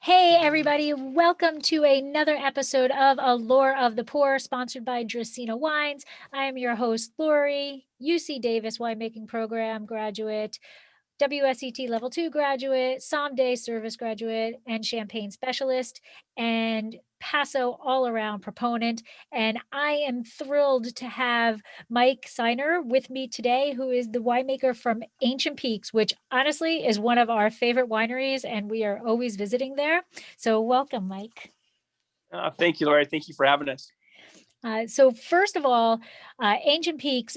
Hey, everybody. Welcome to another episode of Allure of the Poor, sponsored by Dracaena Wines. I am your host, Lori, UC Davis winemaking program graduate, WSET Level 2 graduate, Someday service graduate, and Champagne specialist, and Paso all-around proponent. And I am thrilled to have Mike Sinor with me today, who is the winemaker from Ancient Peaks, which honestly is one of our favorite wineries, and we are always visiting there. So welcome, Mike. Thank you, Lori. Thank you for having us. So first of all, Ancient Peaks,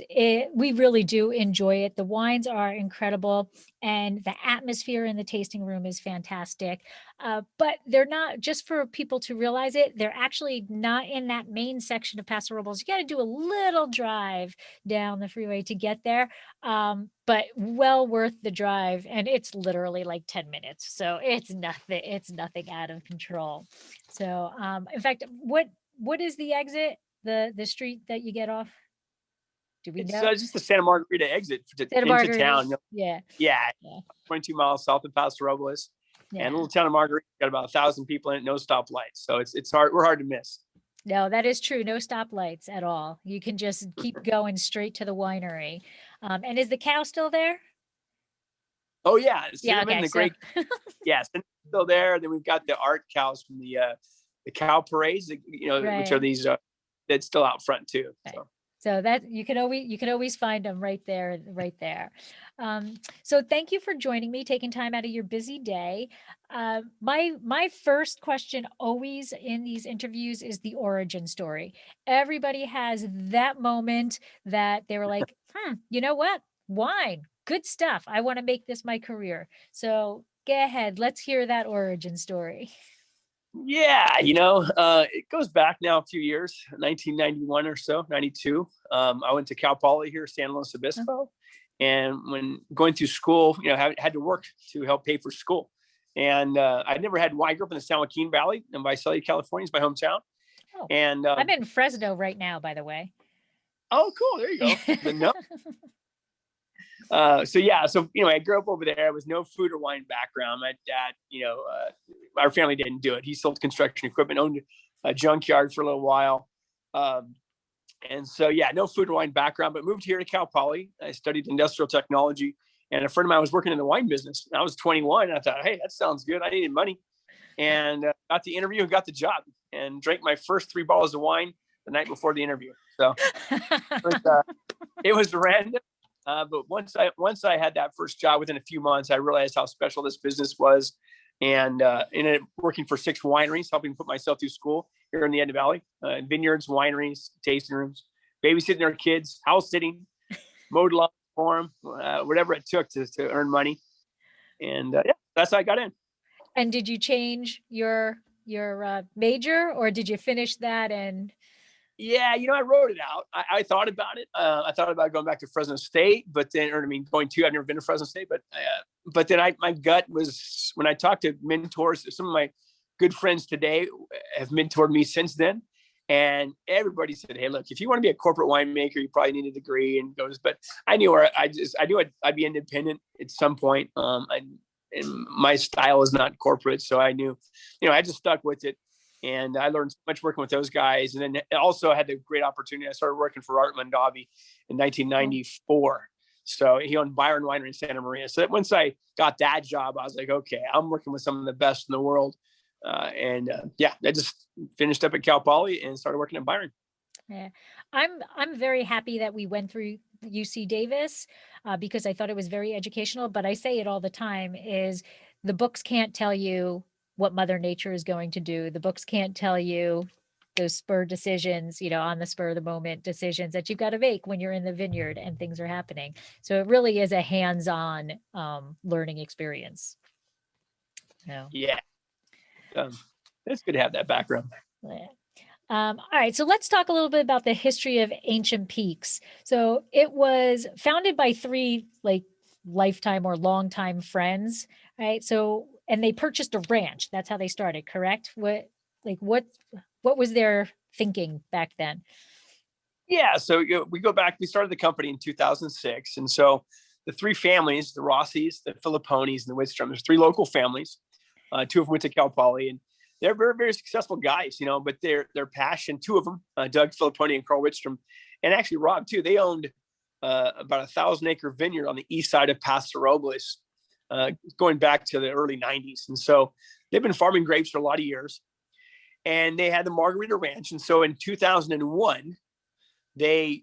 we really do enjoy it. The wines are incredible and the atmosphere in the tasting room is fantastic. But they're not, just for people to realize it, they're actually not in that main section of Paso Robles. You got to do a little drive down the freeway to get there, but well worth the drive. And it's literally like 10 minutes. So it's nothing out of control. So in fact, what is the exit? The street that you get off? Do we It's know? just the Santa Margarita exit Santa Margarita. town. Yeah. 22 miles south of Paso Robles. Yeah. And a little town of Margarita, got about 1,000 people in it, no stoplights. So it's hard. We're hard to miss. No, that is true. No stoplights at all. You can just keep going straight to the winery. And is the cow still there? Oh yeah. Yeah, Cinnamon, okay, the great. Yes, still there. Then we've got the art cows from the cow parades, Right. which are these that's still out front too. Right. So. So that you can always find them right there. So thank you for joining me, taking time out of your busy day. My first question always in these interviews is the origin story. Everybody has that moment that they were like, you know what? Wine, good stuff. I want to make this my career. So go ahead. Let's hear that origin story. Yeah, it goes back now a few years, 1991 or so, 92. I went to Cal Poly here, San Luis Obispo. And when going through school, had to work to help pay for school. And I never had wine. I grew up in the San Joaquin Valley in Visalia, California is my hometown. Oh, and I'm in Fresno right now, by the way. Oh, cool. There you go. So I grew up over there. There was no food or wine background. My dad, our family didn't do it. He sold construction equipment, owned a junkyard for a little while. And so, no food or wine background, but moved here to Cal Poly. I studied industrial technology, and a friend of mine was working in the wine business. And I was 21. And I thought, hey, that sounds good. I needed money, and got the interview and got the job, and drank my first 3 bottles of wine the night before the interview. So it was random. But once I had that first job, within a few months, I realized how special this business was, and ended up working for 6 wineries, helping put myself through school here in the Edna Valley, vineyards, wineries, tasting rooms, babysitting their kids, house sitting, mowed lawn for them, whatever it took to earn money. And that's how I got in. And did you change your major, or did you finish that and? Yeah, I wrote it out. I thought about it. I thought about going back to Fresno State, but then, going to, I've never been to Fresno State, but then my gut was, when I talked to mentors, some of my good friends today have mentored me since then. And everybody said, hey, look, if you want to be a corporate winemaker, you probably need a degree and goes, but I knew I'd be independent at some point. And my style is not corporate. So I knew, I just stuck with it. And I learned so much working with those guys. And then also I had the great opportunity. I started working for Art Mondavi in 1994. So he owned Byron Winery in Santa Maria. So once I got that job, I was like, okay, I'm working with some of the best in the world. I just finished up at Cal Poly and started working at Byron. Yeah, I'm very happy that we went through UC Davis because I thought it was very educational. But I say it all the time: is the books can't tell you what Mother Nature is going to do. The books can't tell you those spur decisions, on the spur of the moment decisions that you've got to make when you're in the vineyard and things are happening. So it really is a hands-on learning experience. Yeah. It's good to have that background. Yeah. All right, so let's talk a little bit about the history of Ancient Peaks. So it was founded by 3 lifetime or longtime friends, right? So, and they purchased a ranch. That's how they started, correct? What was their thinking back then? Yeah, so we go back. We started the company in 2006, and so the 3 families, the Rossies, the Filipponis, and the Whitstrom, there's 3 local families. Two of them went to Cal Poly, and they're very, very successful guys, but their passion, two of them, Doug Filipponi and Carl Wittstrom, and actually Rob too, they owned about 1,000-acre vineyard on the east side of Paso Robles, going back to the early 90s. And so they've been farming grapes for a lot of years, and they had the Margarita Ranch. And so in 2001, they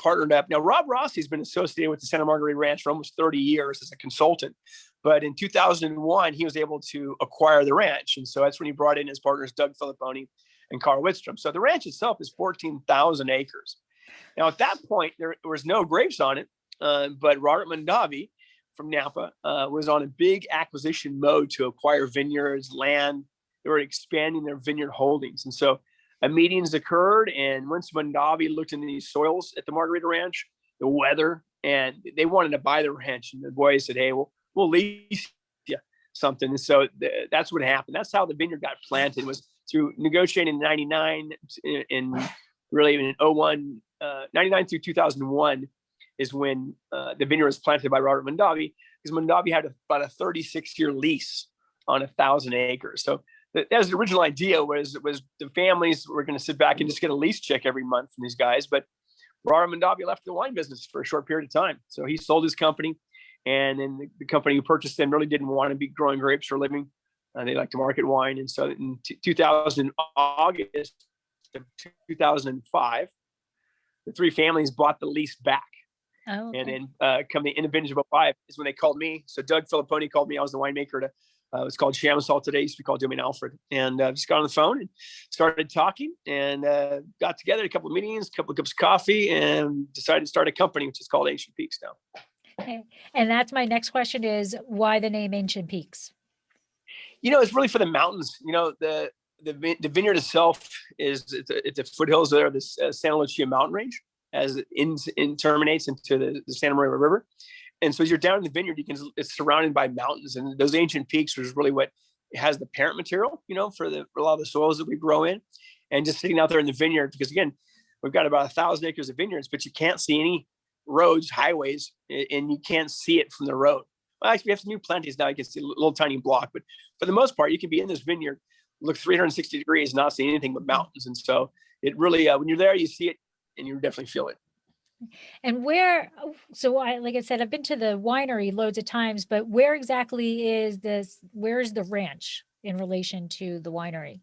partnered up. Now, Rob Rossi's been associated with the Santa Margarita Ranch for almost 30 years as a consultant. But in 2001, he was able to acquire the ranch. And so that's when he brought in his partners, Doug Filipponi and Carl Wittstrom. So the ranch itself is 14,000 acres. Now, at that point, there was no grapes on it, but Robert Mondavi from Napa was on a big acquisition mode to acquire vineyards, land. They were expanding their vineyard holdings. And so meetings occurred, and once Mondavi looked into these soils at the Margarita Ranch, the weather, and they wanted to buy the ranch, and the boys said, "Hey, we'll lease you something." And so that's what happened. That's how the vineyard got planted, was through negotiating in 99, and really in 01, 99 through 2001 is when the vineyard was planted by Robert Mondavi, because Mondavi had about a 36-year lease on 1,000 acres. So that was the original idea, was the families were going to sit back and just get a lease check every month from these guys. But Robert Mondavi left the wine business for a short period of time. So he sold his company, and then the company who purchased them really didn't want to be growing grapes for a living. They like to market wine. And so in August of 2005, the three families bought the lease back. Oh, okay. And then come the end of vintage of 05 is when they called me. So Doug Filipponi called me. I was the winemaker to it's called Chamisol today. It used to be called Domaine Alfred. And just got on the phone and started talking, and got together, a couple of meetings, a couple of cups of coffee, and decided to start a company, which is called Ancient Peaks now. Okay. And that's my next question, is why the name Ancient Peaks? It's really for the mountains. The vineyard itself it's the foothills there, this Santa Lucia mountain range, as it terminates into the Santa Maria River. And so as you're down in the vineyard, it's surrounded by mountains, and those ancient peaks was really what has the parent material, for a lot of the soils that we grow in. And just sitting out there in the vineyard, because again, we've got about 1,000 acres of vineyards, but you can't see any roads, highways, and you can't see it from the road. Well, actually, we have some new planties now. You can see a little tiny block, but for the most part, you can be in this vineyard, look 360 degrees, and not see anything but mountains. And so it really, when you're there, you see it, and you definitely feel it. And like I said, I've been to the winery loads of times, but where exactly is where is the ranch in relation to the winery?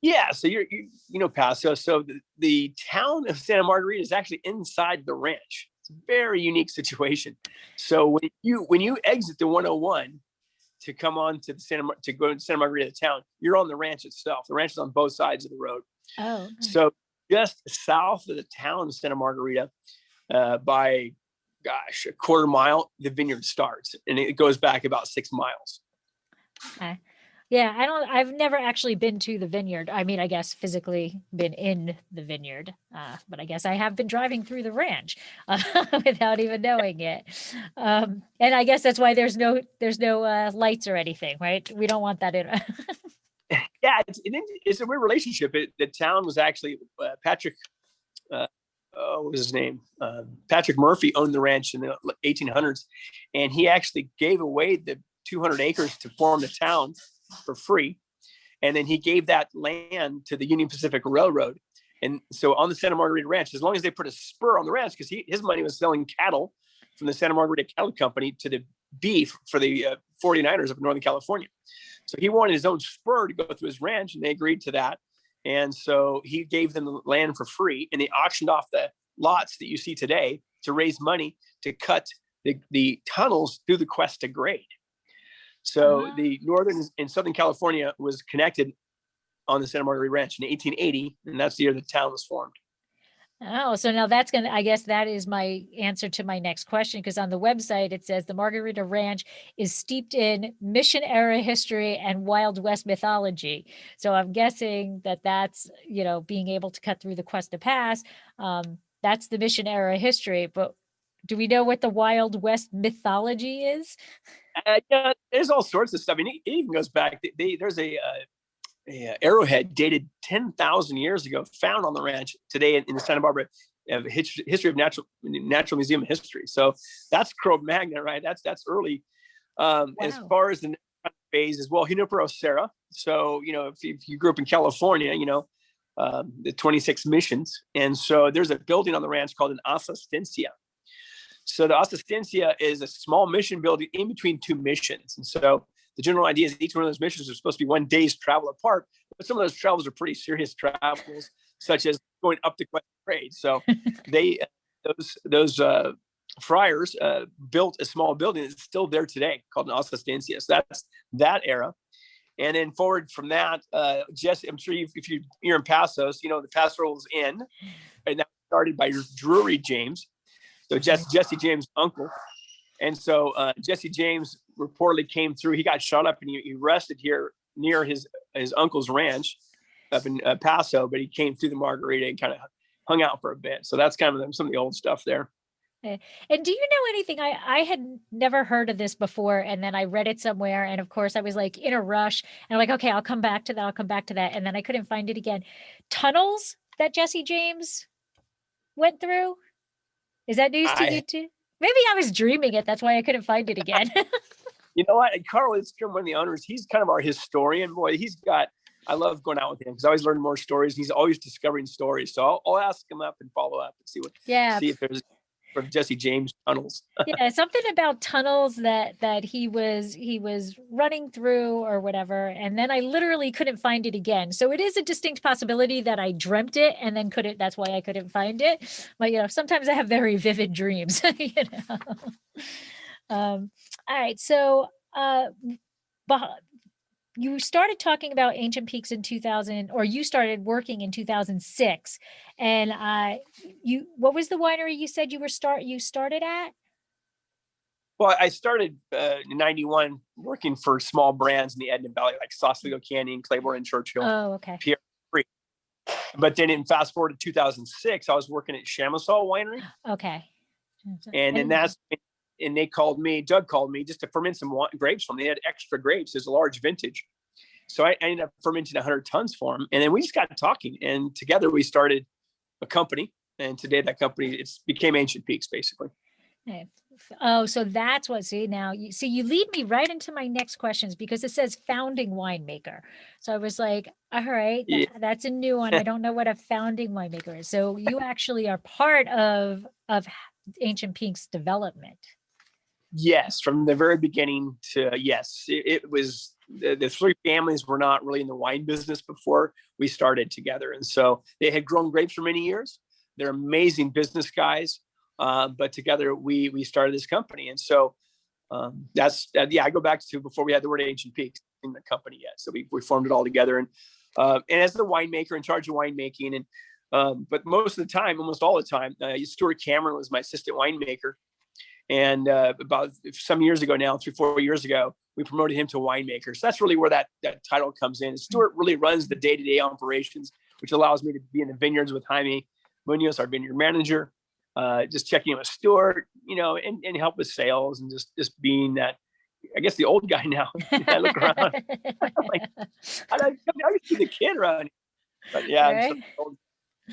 Yeah, so you Paso. So the town of Santa Margarita is actually inside the ranch. It's a very unique situation. So when you exit the 101 to come on to to go to Santa Margarita town, you're on the ranch itself. The ranch is on both sides of the road. Oh, okay. So just south of the town of Santa Margarita, by a quarter mile, the vineyard starts, and it goes back about 6 miles. Okay. Yeah, I've never actually been to the vineyard. I mean, I guess physically been in the vineyard, but I guess I have been driving through the ranch without even knowing it. And I guess that's why there's no lights or anything, right? We don't want that in. Yeah, it's a weird relationship. The town was actually Patrick. What was his name? Patrick Murphy owned the ranch in the 1800s, and he actually gave away the 200 acres to form the town for free, and then he gave that land to the Union Pacific Railroad. And so on the Santa Margarita Ranch, as long as they put a spur on the ranch, because his money was selling cattle from the Santa Margarita Cattle Company to the beef for the 49ers of Northern California. So he wanted his own spur to go through his ranch, and they agreed to that. And so he gave them the land for free, and they auctioned off the lots that you see today to raise money to cut the tunnels through the Cuesta grade. So the Northern and Southern California was connected on the Santa Margarita Ranch in 1880, and that's the year the town was formed. Oh, so now I guess that is my answer to my next question, because on the website it says the Margarita Ranch is steeped in Mission era history and Wild West mythology. So I'm guessing that's, being able to cut through the Cuesta Pass. That's the Mission era history, but do we know what the Wild West mythology is? Yeah, there's all sorts of stuff. I mean, it even goes back. There's a arrowhead dated 10,000 years ago, found on the ranch today in the Santa Barbara History of Natural Museum of History. So that's Cro-Magnon, right? That's early. Wow. As far as the phase as well, Junipero Serra. So, if you grew up in California, the 26 missions. And so there's a building on the ranch called an Asistencia. So the Asistencia is a small mission building in between two missions. And so the general idea is each one of those missions are supposed to be one day's travel apart, but some of those travels are pretty serious travels, such as going up the grade. So they, those friars built a small building that's still there today called an Asistencia. So that's that era. And then forward from that, Jesse, I'm sure if you're in Pasos, the Pastoral's Inn, and that started by Drury James. So Jesse James' uncle. And so Jesse James reportedly came through. He got shot up and he rested here near his uncle's ranch up in Paso, but he came through the Margarita and kind of hung out for a bit. So that's kind of some of the old stuff there. And do you know anything? I had never heard of this before, and then I read it somewhere, and of course I was like in a rush, and I'm like, okay, I'll come back to that. I'll come back to that, and then I couldn't find it again. Tunnels that Jesse James went through? Is that news to you too? Maybe I was dreaming it. That's why I couldn't find it again. You know what? Carl is one of the owners. He's kind of our historian. Boy, I love going out with him because I always learn more stories. He's always discovering stories. So I'll ask him up and follow up and see if there's from Jesse James tunnels. Yeah, something about tunnels that he was running through or whatever, and then I literally couldn't find it again. So it is a distinct possibility that I dreamt it and then couldn't. That's why I couldn't find it. But sometimes I have very vivid dreams. All right, so you started talking about Ancient Peaks in 2000, or you started working in 2006. And what was the winery you said you started at? Well, I started in 91 working for small brands in the Edna Valley, like Sausalito Canyon, Claiborne and Churchill. Oh, okay. Pierre Free. But then in fast forward to 2006, I was working at Chamisol Winery. Okay. And then Doug called me just to ferment some grapes from them. They had extra grapes. There's a large vintage. So I ended up fermenting 100 tons for them. And then we just got talking. And together we started a company. And today that company, became Ancient Peaks, basically. Okay. Oh, so that's what, you lead me right into my next questions because it says founding winemaker. So I was like, all right, that's a new one. I don't know what a founding winemaker is. So you actually are part of Ancient Peaks development. Yes, from the very beginning to yes, it was the three families were not really in the wine business before we started together. And so they had grown grapes for many years. They're amazing business guys. But together we started this company. And so I go back to before we had the word Ancient Peaks in the company yet. So we formed it all together. And as the winemaker in charge of winemaking, but most of the time, almost all the time, Stuart Cameron was my assistant winemaker. And about some years ago now, 3-4 years ago, we promoted him to winemaker. So that's really where that title comes in. Stuart really runs the day-to-day operations, which allows me to be in the vineyards with Jaime Munoz, our vineyard manager, just checking in with Stuart, and help with sales and just being that, I guess, the old guy now. I look around, like, I used to be the kid around. But yeah, right. I'm so old.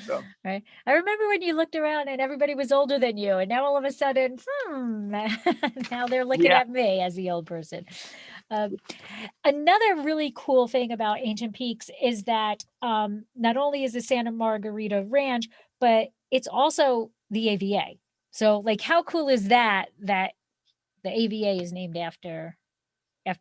So. Right. I remember when you looked around and everybody was older than you, and now all of a sudden, now they're looking at me as the old person. Another really cool thing about Ancient Peaks is that not only is the Santa Margarita Ranch, but it's also the AVA. So, like, how cool is that the AVA is named after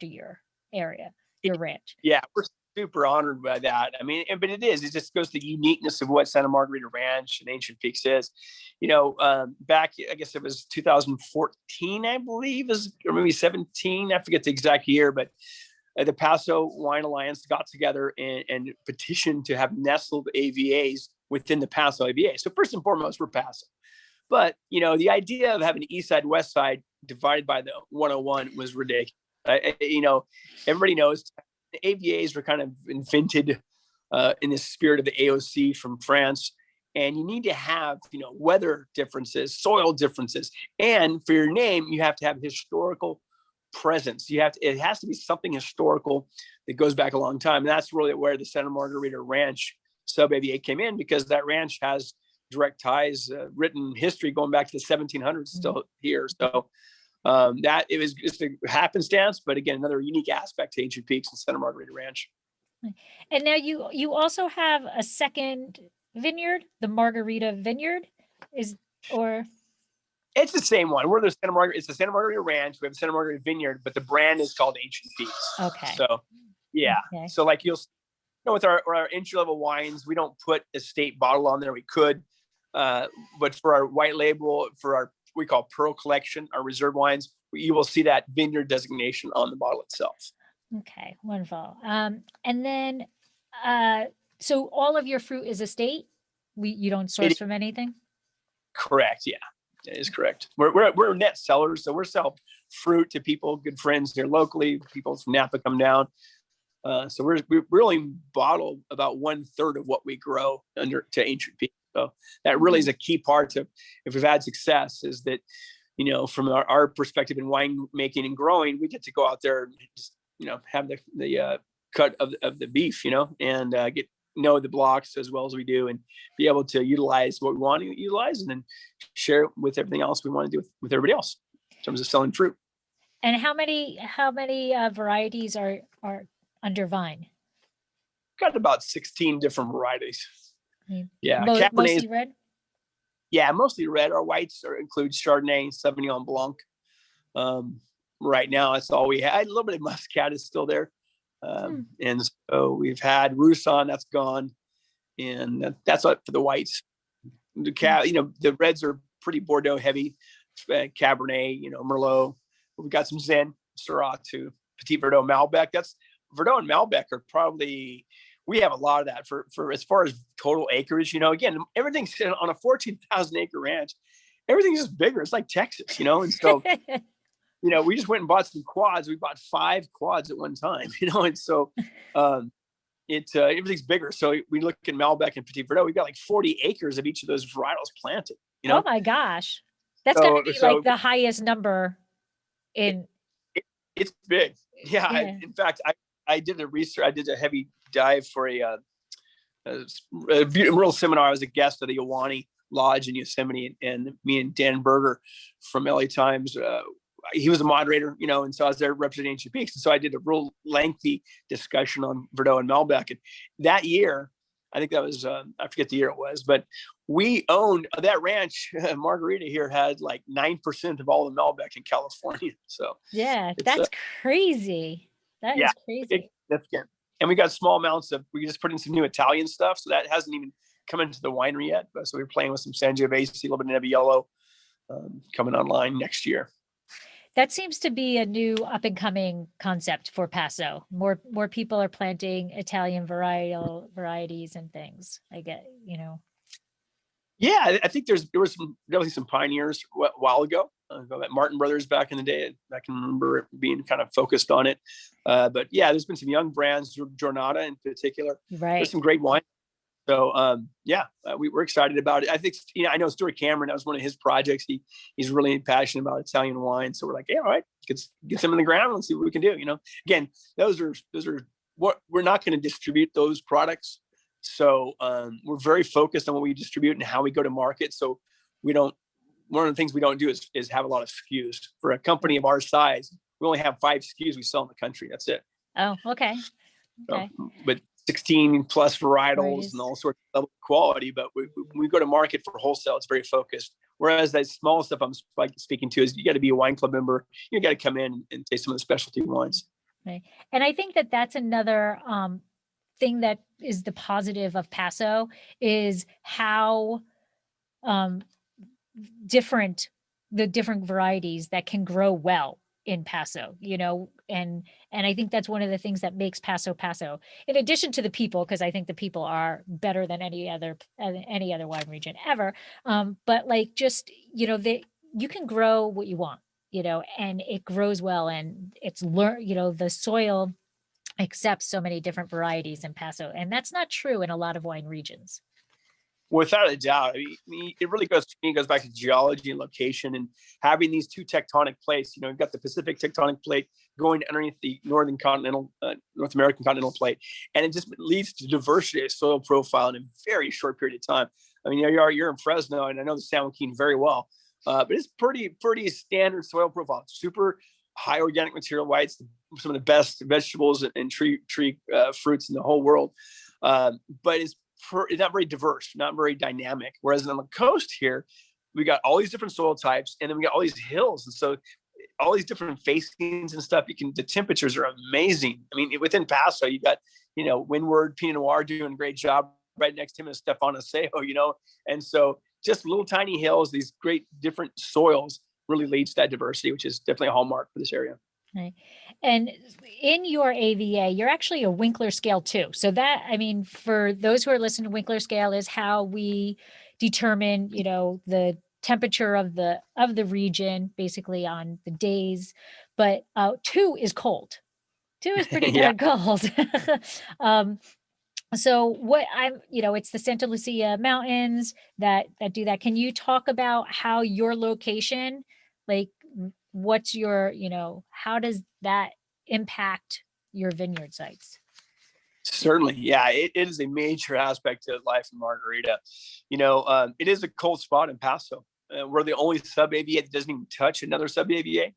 your area, your ranch? Yeah, we're super honored by that. I mean, but it just goes to the uniqueness of what Santa Margarita Ranch and Ancient Peaks is. Back, I guess it was 2014, I believe, or maybe 17. I forget the exact year, but the Paso Wine Alliance got together and petitioned to have nestled AVAs within the Paso AVA. So first and foremost, we're Paso. But, the idea of having East Side, West Side divided by the 101 was ridiculous. Everybody knows the AVAs were kind of invented in the spirit of the AOC from France. And you need to have, weather differences, soil differences. And for your name, you have to have historical presence. It has to be something historical that goes back a long time. And that's really where the Santa Margarita Ranch sub AVA came in, because that ranch has direct ties, written history going back to the 1700s still here. So That it was just a happenstance, but again, another unique aspect to Ancient Peaks and Santa Margarita Ranch. And now you also have a second vineyard, the Margarita Vineyard, or it's the same one. We're the Santa Margarita. It's the Santa Margarita Ranch. We have Santa Margarita Vineyard, but the brand is called Ancient Peaks. Okay. So yeah. Okay. So like you'll with our entry level wines, we don't put a state bottle on there. We could, but for our white label, for our we call Pearl Collection, our reserve wines, you will see that vineyard designation on the bottle itself. Okay, wonderful. And then, so all of your fruit is estate. You don't source from anything. Correct. Yeah, that is correct. We're net sellers, so we're selling fruit to people, good friends here locally. People from Napa come down. So we only bottle about 1/3 of what we grow under to Ancient Peaks. So that really is a key part of if we've had success is that, from our perspective in wine making and growing, we get to go out there and just, have the cut of the beef, and get know the blocks as well as we do and be able to utilize what we want to utilize and then share it with everything else we want to do with everybody else in terms of selling fruit. And how many varieties are under vine? Got about 16 different varieties. Yeah, mostly red. Yeah, mostly red. Our whites include Chardonnay, Sauvignon Blanc. Right now, that's all we had. A little bit of Muscat is still there, and so we've had Roussan, that's gone, and that's what for the whites. The reds are pretty Bordeaux heavy, Cabernet, Merlot. We've got some Zen, Syrah too, Petit Verdot, Malbec. That's Verdot and Malbec are probably. We have a lot of that for as far as total acreage. Again, everything's on a 14,000 acre ranch. Everything's just bigger. It's like Texas, and so. We just went and bought some quads. We bought 5 quads at one time, and so everything's bigger. So we look at Malbec and Petit Verdot. We've got like 40 acres of each of those varietals planted. Oh my gosh, that's got to be like the highest number in. It's big, yeah. In fact, I did a research. I did a heavy dive for a real seminar. I was a guest at the Iwani Lodge in Yosemite, and me and Dan Berger from LA Times. He was a moderator, and so I was there representing Ancient Peaks. And so I did a real lengthy discussion on Verdot and Malbec. And that year, I think that was, I forget the year it was, but we owned that ranch. Margarita here had like 9% of all the Malbec in California. So yeah, that's crazy. That is crazy. Significant. And we got small amounts we just put in some new Italian stuff. So that hasn't even come into the winery yet. But so we're playing with some Sangiovese, a little bit of Nebbiolo coming online next year. That seems to be a new up and coming concept for Paso. More people are planting Italian varieties and things. I get, Yeah, I think there was definitely some pioneers a while ago. Martin Brothers back in the day. I can remember it being kind of focused on it. But yeah, there's been some young brands, Jornada in particular. Right. There's some great wine. So we're excited about it. I think I know Stuart Cameron. That was one of his projects. He's really passionate about Italian wine. So we're like, all right, let's get some in the ground and see what we can do. Again, those are what we're not going to distribute those products. So we're very focused on what we distribute and how we go to market. So we don't. One of the things we don't do is have a lot of SKUs. For a company of our size, we only have 5 SKUs we sell in the country. That's it. Oh, okay. So, but 16 plus varietals and all sorts of quality, but when we go to market for wholesale, it's very focused. Whereas that small stuff I'm speaking to is you got to be a wine club member. You got to come in and taste some of the specialty wines. Right. And I think that's another thing that is the positive of Paso is how different varieties that can grow well in Paso, and I think that's one of the things that makes Paso, in addition to the people, because I think the people are better than any other wine region ever. But like just, you can grow what you want, and it grows well, and the soil accepts so many different varieties in Paso. And that's not true in a lot of wine regions. Without a doubt. It really goes back to geology and location and having these 2 tectonic plates. You've got the Pacific tectonic plate going underneath the North American continental plate. And it just leads to diversity of soil profile in a very short period of time. I mean, you're in Fresno, and I know the San Joaquin very well. But it's pretty standard soil profile. Super high organic material. Why it's some of the best vegetables and tree fruits in the whole world. But it's not very diverse, not very dynamic. Whereas on the coast here, we got all these different soil types, and then we got all these hills, and so all these different facings and stuff. The temperatures are amazing. I mean, within Paso, you got Windward Pinot Noir doing a great job. Right next to him is Stefano Sejo, and so just little tiny hills, these great different soils really leads to that diversity, which is definitely a hallmark for this area. Right. And in your AVA, you're actually a Winkler scale too. So that, I mean, for those who are listening, Winkler scale is how we determine, the temperature of the region basically on the days. But 2 is cold. 2 is pretty Yeah. darn cold. So what it's the Santa Lucia Mountains that do that. Can you talk about how your location, like what's your, how does that impact your vineyard sites? Certainly. Yeah, it is a major aspect of life in Margarita. It is a cold spot in Paso. We're the only sub AVA that doesn't even touch another sub AVA.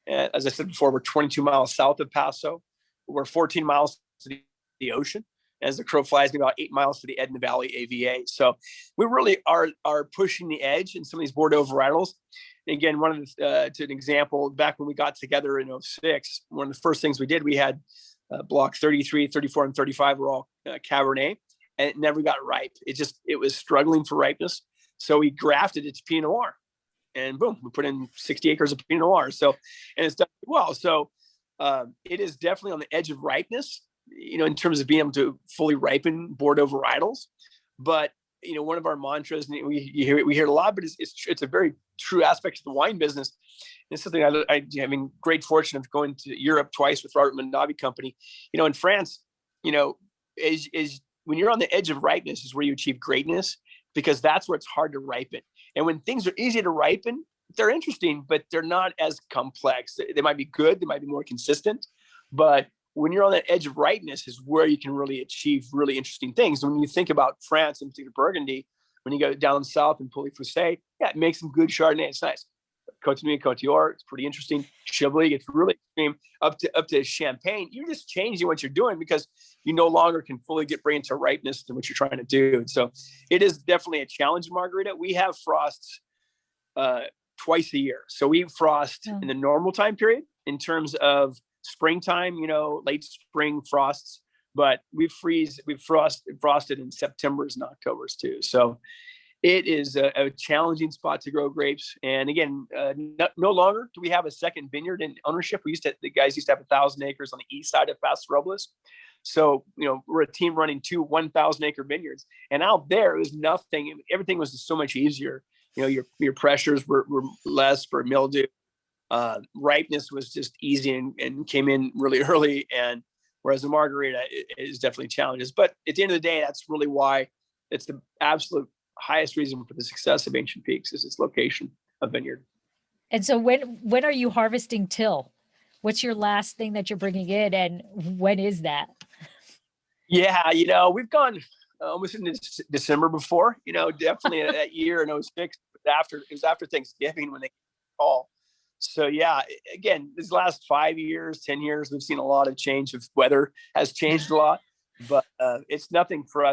As I said before, we're 22 miles south of Paso. We're 14 miles to the ocean. As the crow flies, about 8 miles to the Edna Valley AVA. So we really are pushing the edge in some of these Bordeaux varietals. And again, one of the, to an example, back when we got together in 2006, one of the first things we did, we had block 33, 34, and 35 were all Cabernet, and it never got ripe. It was struggling for ripeness. So we grafted it to Pinot Noir, and boom, we put in 60 acres of Pinot Noir. So, and it's done well. So it is definitely on the edge of ripeness, in terms of being able to fully ripen Bordeaux varietals. But, one of our mantras, and we hear it a lot, but it's a very true aspect of the wine business. It's something I having great fortune of going to Europe twice with Robert Mondavi Company. In France, is when you're on the edge of ripeness is where you achieve greatness, because that's where it's hard to ripen. And when things are easy to ripen, they're interesting, but they're not as complex. They might be good, they might be more consistent, but when you're on that edge of ripeness is where you can really achieve really interesting things. When you think about France, in particular Burgundy, when you go down south in Pouilly-Fuissé, yeah, it makes some good Chardonnay. It's nice. Cotigny and Cotillard, it's pretty interesting. Chablis gets really extreme. Up to Champagne, you're just changing what you're doing because you no longer can fully bring it to ripeness to what you're trying to do. And so it is definitely a challenge in Margarita. We have frosts twice a year. So we frost in the normal time period in terms of springtime, late spring frosts, but we've frosted in September's and October's too. So it is a challenging spot to grow grapes. And again, no longer do we have a second vineyard in ownership. The guys used to have 1,000 acres on the east side of Paso Robles. So, we're a team running 2 1,000-acre vineyards, and out there it was nothing. Everything was just so much easier. Your pressures were less for mildew. Ripeness was just easy and came in really early. And whereas the Margarita is definitely challenges, but at the end of the day, that's really why it's the absolute highest reason for the success of Ancient Peaks is its location of vineyard. And so when are you harvesting till? What's your last thing that you're bringing in, and when is that? Yeah, we've gone almost in December before, definitely that year in 06, it was after Thanksgiving when they call. So yeah, again, these last 5 years, 10 years, we've seen a lot of change. Of weather has changed a lot, but it's nothing for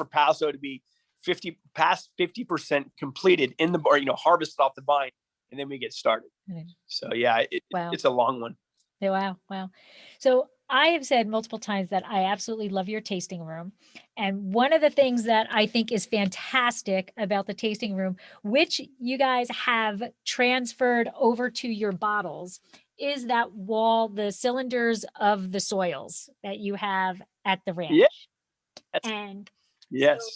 Paso to be 50% completed in the bar, harvested off the vine, and then we get started. So yeah, it's a long one. Wow. So I have said multiple times that I absolutely love your tasting room. And one of the things that I think is fantastic about the tasting room, which you guys have transferred over to your bottles, is that the cylinders of the soils that you have at the ranch. Yeah. And yes. So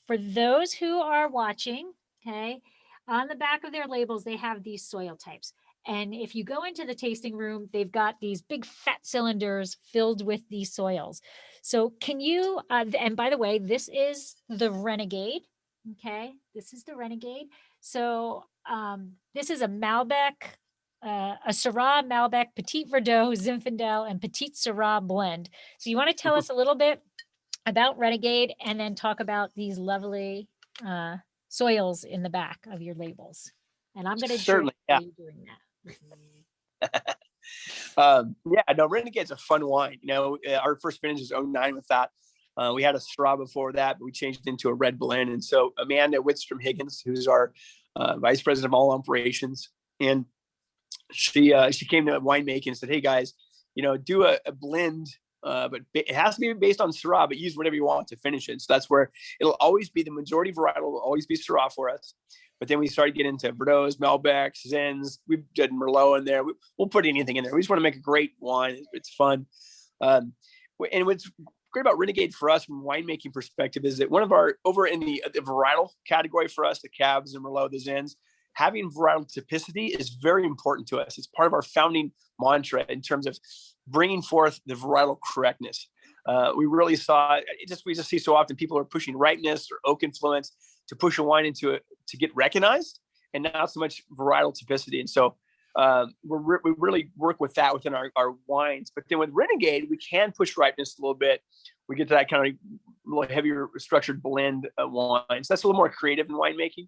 for those who are watching, okay, on the back of their labels, they have these soil types. And if you go into the tasting room, they've got these big fat cylinders filled with these soils. So can you, and by the way, this is the Renegade. Okay, this is the Renegade. So this is a Malbec, a Syrah, Malbec, Petit Verdot, Zinfandel, and Petit Syrah blend. So you want to tell us a little bit about Renegade and then talk about these lovely soils in the back of your labels. And I'm going to enjoy Certainly. Yeah. you doing that. Yeah, no, Renegade's a fun wine. Our first vintage is '09 with that. We had a Syrah before that, but we changed it into a red blend. And so Amanda Whitstrom Higgins, who's our vice president of all operations, and she came to winemaking and said, "Hey guys, do a blend, but it has to be based on Syrah, but use whatever you want to finish it." So that's where it'll always be the majority varietal will always be Syrah for us. But then we started getting into Bordeaux's, Malbecs, Zins. We've done Merlot in there. We'll put anything in there. We just want to make a great wine. It's fun. And what's great about Renegade for us from a winemaking perspective is that one of our, over in the varietal category for us, the Cabs and Merlot, the Zins, having varietal typicity is very important to us. It's part of our founding mantra in terms of bringing forth the varietal correctness. We really saw we just see so often people are pushing ripeness or oak influence to push a wine into it to get recognized, and not so much varietal typicity. And so we really work with that within our wines. But then with Renegade, we can push ripeness a little bit. We get to that kind of little heavier structured blend wines. That's a little more creative in winemaking.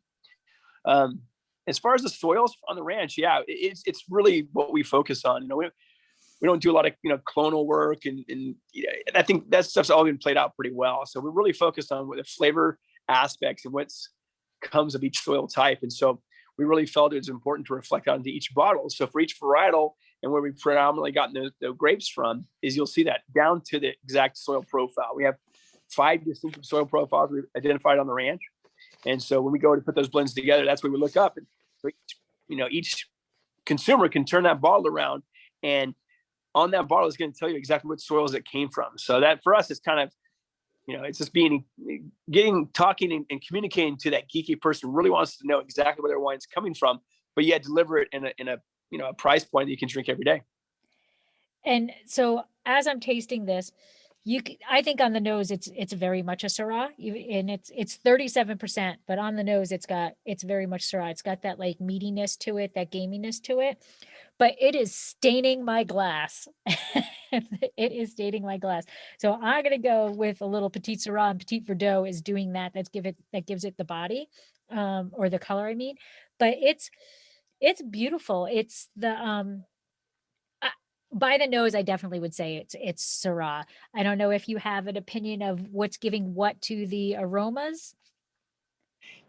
As far as the soils on the ranch, yeah, it's really what we focus on. We don't do a lot of clonal work, and I think that stuff's all been played out pretty well. So we're really focused on the flavor aspects and what comes of each soil type. And so we really felt it was important to reflect onto each bottle. So for each varietal and where we predominantly gotten the grapes from, is you'll see that down to the exact soil profile. We have 5 distinctive soil profiles we've identified on the ranch. And so when we go to put those blends together, that's where we look up, and each consumer can turn that bottle around, and on that bottle is going to tell you exactly what soils it came from. So that for us is kind of, it's just talking and communicating to that geeky person who really wants to know exactly where their wine's coming from, but yet deliver it in a price point that you can drink every day. And so as I'm tasting this, I think on the nose it's very much a Syrah, and it's 37%, but on the nose it's very much Syrah. It's got that like meatiness to it, that gaminess to it, but it is staining my glass. It is staining my glass. So I'm gonna go with a little Petit Syrah, and Petit Verdot is doing that. That gives it the body, or the color, I mean. But it's beautiful. It's the by the nose, I definitely would say it's Syrah. I don't know if you have an opinion of what's giving what to the aromas.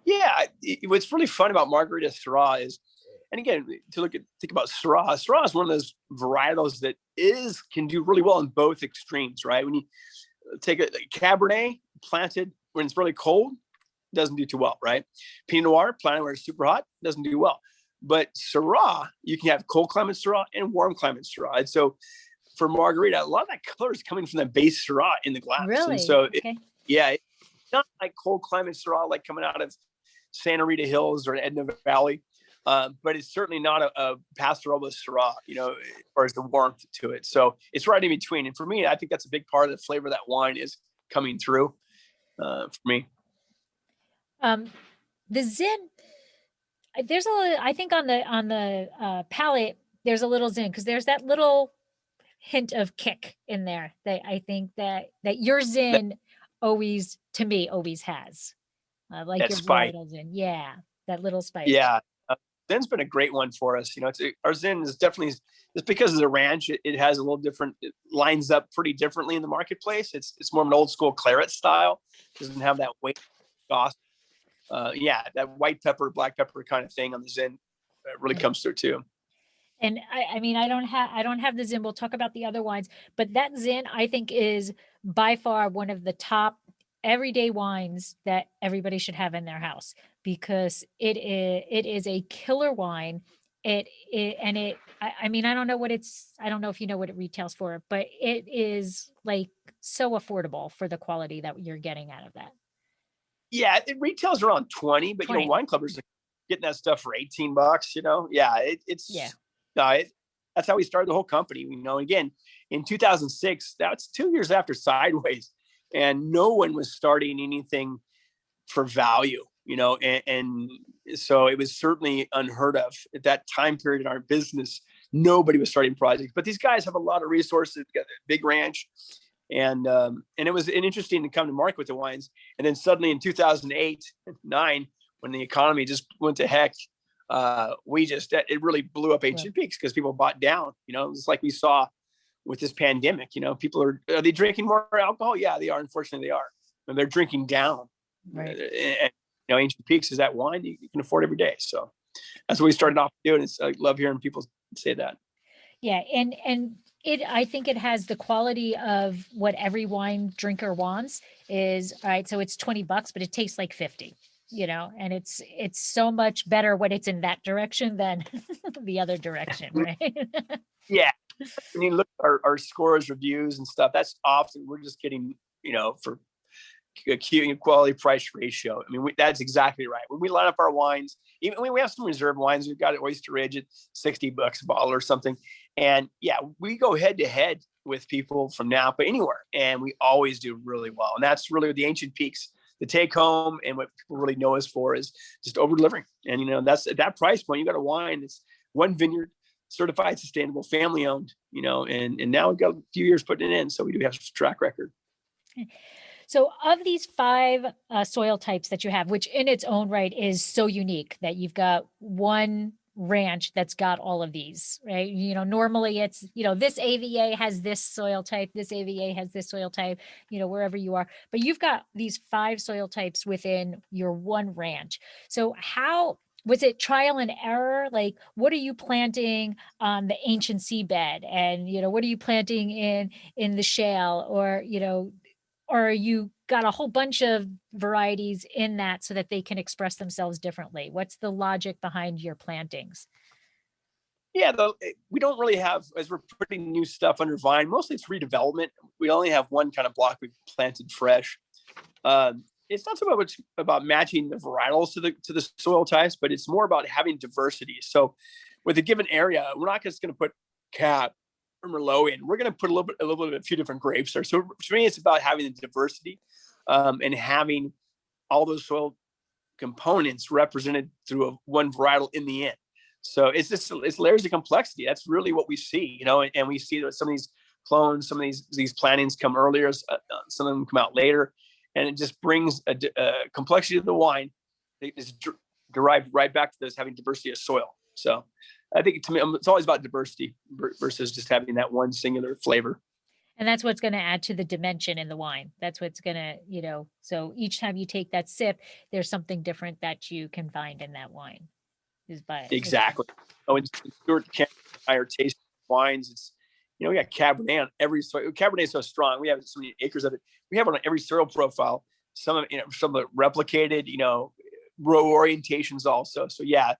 Yeah, what's really fun about Margarita Syrah is, and again, think about Syrah. Syrah is one of those varietals that can do really well in both extremes, right? When you take a Cabernet planted when it's really cold, doesn't do too well, right? Pinot Noir planted when it's super hot, doesn't do well. But Syrah, you can have cold climate Syrah and warm climate Syrah. And so for Margarita, a lot of that color is coming from the base Syrah in the glass. Really? And so, okay. It's not like cold climate Syrah like coming out of Santa Rita Hills or Edna Valley, but it's certainly not a pastoral Syrah, as far as the warmth to it. So it's right in between. And for me, I think that's a big part of the flavor of that wine is coming through for me. The Zin, there's I think on the palate, there's a little Zin, because there's that little hint of kick in there that I think that your Zin always has. Like your varietals in. Yeah, that little spice. Yeah. Zin's been a great one for us. Our Zin is definitely, just because of the ranch, it has a little different, it lines up pretty differently in the marketplace. It's more of an old school claret style. It doesn't have that weight sauce. That white pepper, black pepper kind of thing on the Zin really comes through too. And I mean, I don't have the Zin. We'll talk about the other wines, but that Zin I think is by far one of the top everyday wines that everybody should have in their house, because it is a killer wine. I mean, I don't know if you know what it retails for, but it is like so affordable for the quality that you're getting out of that. Yeah, it retails around 20, but 20. Wine Clubbers are getting that stuff for $18. That's how we started the whole company. Again, in 2006, that's 2 years after Sideways, and no one was starting anything for value, and so it was certainly unheard of at that time period in our business. Nobody was starting projects, but these guys have a lot of resources, got a big ranch, and it was interesting to come to market with the wines. And then suddenly in 2008, 2009, when the economy just went to heck, it really blew up Ancient Peaks because people bought down. It's like we saw with this pandemic. People are they drinking more alcohol? Yeah, they are. Unfortunately, they are, and they're drinking down. Right. And Ancient Peaks is that wine you can afford every day. So that's what we started off doing. I love hearing people say that. Yeah, and I think it has the quality of what every wine drinker wants is, all right, so it's $20, but it tastes like 50, and it's so much better when it's in that direction than the other direction, right? Yeah. When you look at our scores, reviews and stuff, that's often we're just getting, for quality price ratio. I mean, that's exactly right. When we line up our wines, even when we have some reserve wines, we've got an Oyster Ridge at $60 a bottle or something. And yeah, we go head to head with people from Napa anywhere, and we always do really well. And that's really the Ancient Peaks, the take home, and what people really know us for is just over delivering. And that's at that price point, you got a wine that's one vineyard, certified sustainable, family owned, and now we've got a few years putting it in. So we do have a track record. So of these 5 soil types that you have, which in its own right is so unique that you've got one ranch that's got all of these, right? Normally it's, this AVA has this soil type, this AVA has this soil type, wherever you are, but you've got these 5 soil types within your one ranch. So how was it trial and error? Like, what are you planting on the ancient seabed, and what are you planting in the shale, or you got a whole bunch of varieties in that so that they can express themselves differently? What's the logic behind your plantings? Yeah, we don't really have, as we're putting new stuff under vine, mostly it's redevelopment. We only have one kind of block we've planted fresh. It's not so much about matching the varietals to the soil types, but it's more about having diversity. So with a given area, we're not just going to put Cab or Merlot in. We're going to put a little bit of a few different grapes there. So for me, it's about having the diversity and having all those soil components represented through one varietal in the end. So it's layers of complexity. That's really what we see, and we see that some of these clones, some of these plantings come earlier, some of them come out later, and it just brings a complexity to the wine. It's derived right back to this having diversity of soil. So I think to me, it's always about diversity versus just having that one singular flavor. And that's what's going to add to the dimension in the wine. That's what's going to, so each time you take that sip, there's something different that you can find in that wine. Exactly. And Stuart and I are tasting wines. It's, we got Cabernet on every soil. Cabernet is so strong. We have so many acres of it. We have it on every soil profile. Some of it replicated, row orientations also. So yeah,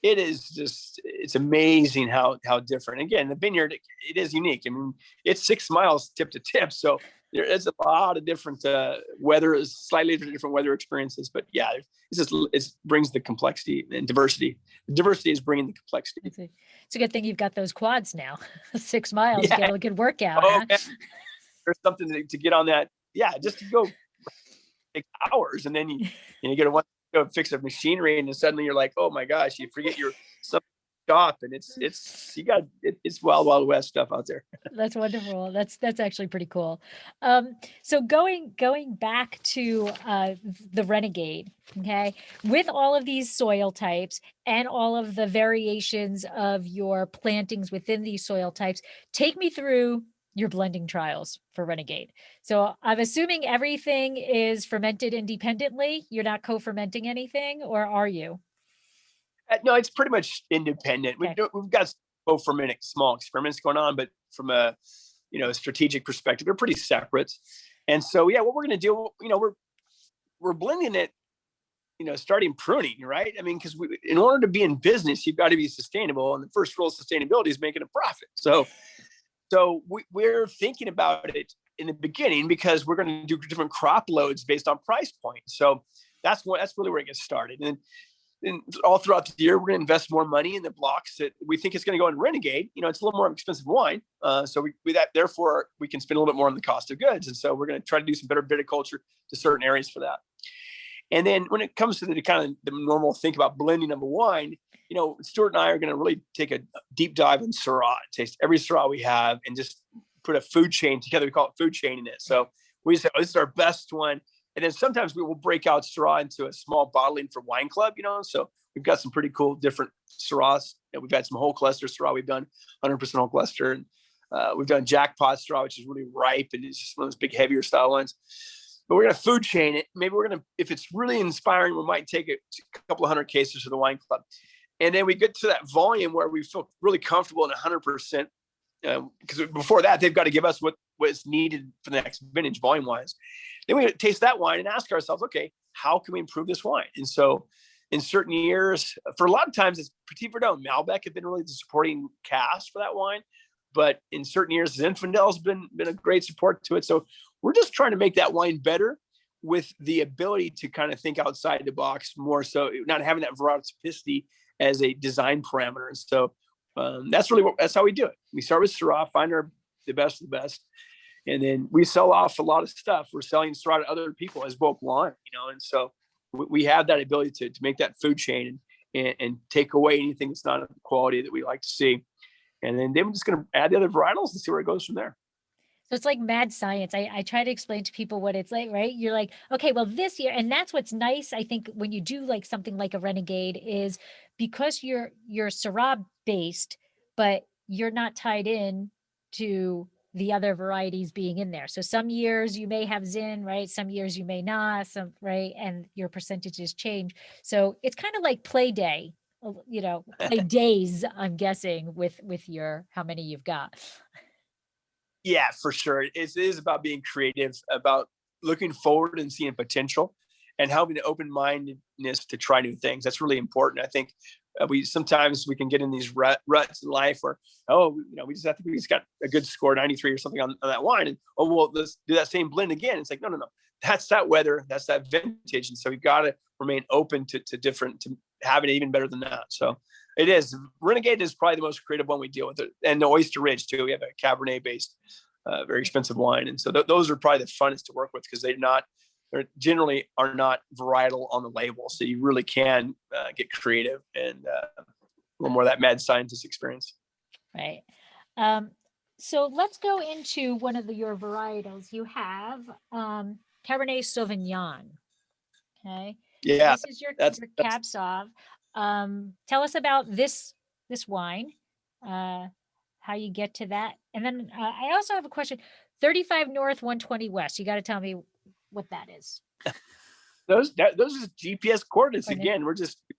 it is just, it's amazing how different. Again, the vineyard, it is unique. I mean, it's 6 miles tip to tip. So there is a lot of different slightly different weather experiences, but yeah, it brings the complexity and diversity. The diversity is bringing the complexity. It's a good thing you've got those quads now. 6 miles, yeah. Get a good workout. Oh, huh? There's something to get on that. Yeah, just to go 6 hours, and then you get to go fix a machinery, and then suddenly you're like, oh my gosh, you forget your shop, and it's wild west stuff out there. That's wonderful. That's actually pretty cool. So going back to the Renegade, okay, with all of these soil types and all of the variations of your plantings within these soil types, take me through your blending trials for Renegade. So I'm assuming everything is fermented independently. You're not co-fermenting anything, or are you? No, it's pretty much independent. Okay. We've got co-fermenting small experiments going on, but from a strategic perspective, they're pretty separate. And so yeah, what we're going to do, we're blending it, starting pruning, right? I mean, because in order to be in business, you've got to be sustainable, and the first rule of sustainability is making a profit. So we're thinking about it in the beginning because we're going to do different crop loads based on price point. So that's really where it gets started. And all throughout the year, we're going to invest more money in the blocks that we think is going to go in Renegade. It's a little more expensive wine. So therefore we can spend a little bit more on the cost of goods. And so we're going to try to do some better viticulture to certain areas for that. And then when it comes to the kind of the normal think about blending of a wine, Stuart and I are going to really take a deep dive in Syrah, taste every Syrah we have, and just put a food chain together. We call it food chaining it. So we say, this is our best one. And then sometimes we will break out Syrah into a small bottling for wine club, so we've got some pretty cool different Syrahs. We've had some whole cluster Syrah. We've done 100% whole cluster. And we've done jackpot Syrah, which is really ripe. And it's just one of those big, heavier style ones. But we're going to food chain it. Maybe we're going to, if it's really inspiring, we might take a couple of 100 cases to the wine club. And then we get to that volume where we feel really comfortable in 100%. Because before that, they've got to give us what is needed for the next vintage volume wise. Then we taste that wine and ask ourselves, okay, how can we improve this wine? And so in certain years, for a lot of times it's Petit Verdot. Malbec have been really the supporting cast for that wine. But in certain years, Zinfandel's been a great support to it. So we're just trying to make that wine better with the ability to kind of think outside the box more, so not having that varieticity as a design parameter. And so that's how we do it. We start with Syrah, find the best of the best, and then we sell off a lot of stuff. We're selling Syrah to other people as bulk wine, and so we have that ability to make that food chain and take away anything that's not of the quality that we like to see. And then we're just going to add the other varietals and see where it goes from there. So it's like mad science. I try to explain to people what it's like, right? You're like, okay, well, this year, and that's what's nice, I think, when you do like something like a Renegade, is because you're Syrah based, but you're not tied in to the other varieties being in there. So some years you may have Zin, right? Some years you may not, right? And your percentages change. So it's kind of like play day, play days, I'm guessing, with your how many you've got. Yeah, for sure. It is about being creative, about looking forward and seeing potential, and having an open-mindedness to try new things. That's really important. I think sometimes we can get in these ruts in life where, we just got a good score, 93 or something on that wine, and well, let's do that same blend again. It's like, no. That's that weather, that's that vintage, and so we got to remain open to having it even better than that. So it is. Renegade is probably the most creative one we deal with, and the Oyster Ridge too. We have a Cabernet based, very expensive wine, and so those are probably the funnest to work with because they generally are not varietal on the label, so you really can get creative and a little more of that mad scientist experience. Right. So let's go into one of your varietals. You have Cabernet Sauvignon. Okay. Yeah, this is your Cab Sauv. Tell us about this wine, how you get to that. And then I also have a question. 35 North, 120 West. You got to tell me what that is. Those are GPS coordinates. Again, we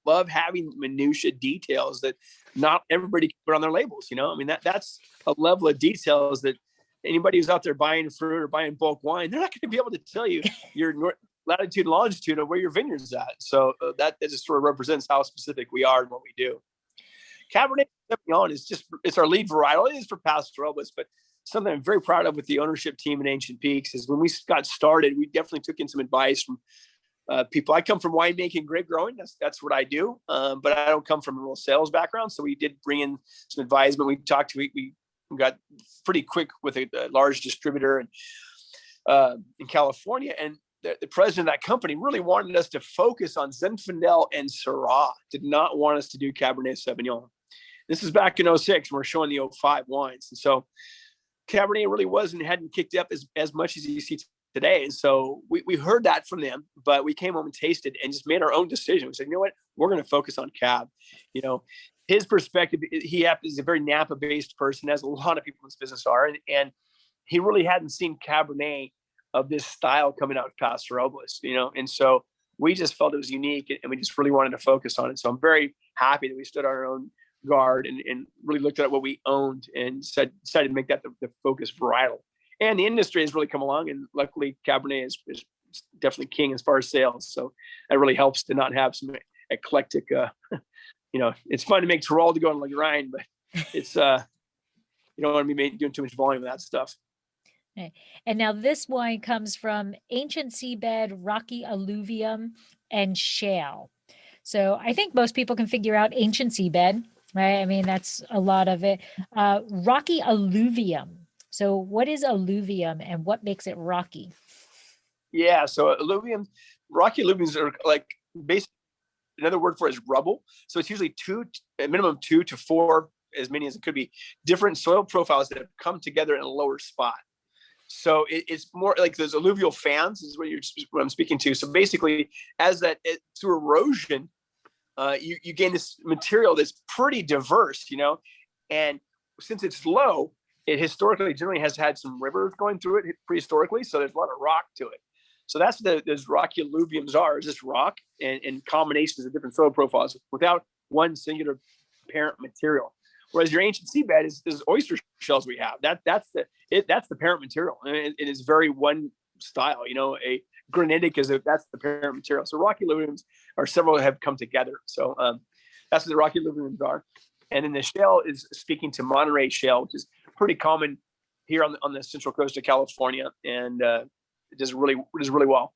love having minutia details that not everybody can put on their labels. I mean, that's a level of details that anybody who's out there buying fruit or buying bulk wine, they're not going to be able to tell you your latitude and longitude of where your vineyard's at. So that just sort of represents how specific we are in what we do. Cabernet Sauvignon it's our lead varietal. It is for Paso Robles, but something I'm very proud of with the ownership team in Ancient Peaks is when we got started, we definitely took in some advice from people. I come from winemaking, grape growing. That's what I do. But I don't come from a real sales background. So we did bring in some advisement. We got pretty quick with a large distributor in California. And the president of that company really wanted us to focus on Zinfandel and Syrah, did not want us to do Cabernet Sauvignon. This is back in 2006. We're showing the 2005 wines. And so Cabernet really hadn't kicked up as much as you see today. And so we heard that from them, but we came home and tasted and just made our own decision. We said, you know what, we're going to focus on Cab. His perspective, he is a very Napa-based person, as a lot of people in this business are. And he really hadn't seen Cabernet of this style coming out of Paso Robles, and so we just felt it was unique and we just really wanted to focus on it. So I'm very happy that we stood on our own guard and really looked at what we owned and decided to make that the focus varietal. And the industry has really come along, and luckily Cabernet is definitely king as far as sales. So that really helps to not have some eclectic, it's fun to make Terral to go on like Rhine, but it's, you don't want to be doing too much volume of that stuff. Okay. And now this wine comes from ancient seabed, rocky alluvium, and shale. So I think most people can figure out ancient seabed, right? I mean, that's a lot of it. Rocky alluvium. So what is alluvium and what makes it rocky? Yeah, so rocky alluviums are like basically another word for it is rubble. So it's usually a minimum 2 to 4, as many as it could be, different soil profiles that have come together in a lower spot. So it's more like those alluvial fans is what I'm speaking to. So basically, as through erosion, you gain this material that's pretty diverse, and since it's low, it historically generally has had some rivers going through it prehistorically, so there's a lot of rock to it. So that's what those rocky alluviums are, is this rock and combinations of different soil profiles without one singular parent material. Whereas your ancient seabed is oyster shells we have. That's the parent material. And it is very one style. A granitic that's the parent material. So rocky alluviums several have come together. So that's what the rocky alluviums are. And then the shale is speaking to Monterey shale, which is pretty common here on the central coast of California, and it does really well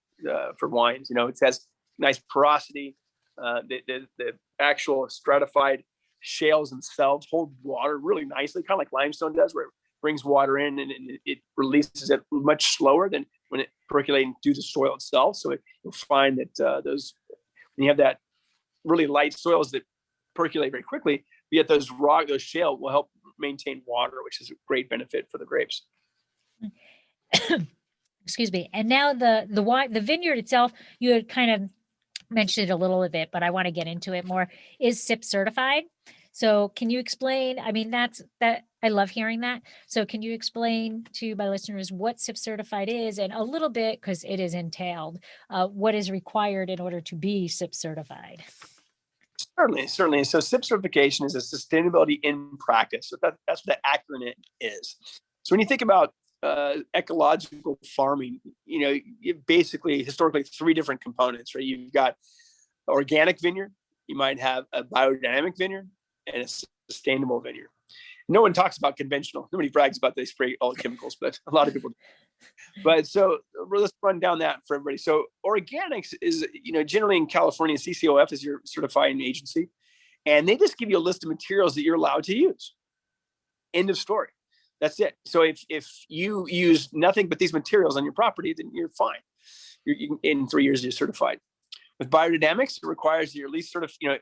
for wines. It has nice porosity. The actual stratified shales themselves hold water really nicely, kind of like limestone does, where it brings water in and it releases it much slower than when it percolating through the soil itself. So you'll find that when you have that really light soils that percolate very quickly, yet those shale will help maintain water, which is a great benefit for the grapes. Excuse me. And now the vineyard itself, you had kind of mentioned it a little bit, but I want to get into it more, is SIP certified. So can you explain, I mean, I love hearing that. So can you explain to my listeners what SIP certified is, and a little bit, because it is entailed, what is required in order to be SIP certified? Certainly. So SIP certification is a sustainability in practice. So that's what the acronym is. So when you think about ecological farming, you basically historically three different components, right? You've got organic vineyard, you might have a biodynamic vineyard, and a sustainable vineyard. No one talks about conventional. Nobody brags about they spray all the chemicals, but a lot of people do. But so let's run down that for everybody. So organics is, generally in California, CCOF is your certifying agency, and they just give you a list of materials that you're allowed to use. End of story. That's it. So if you use nothing but these materials on your property, then you're fine. In 3 years, you're certified. With biodynamics, it requires you're at least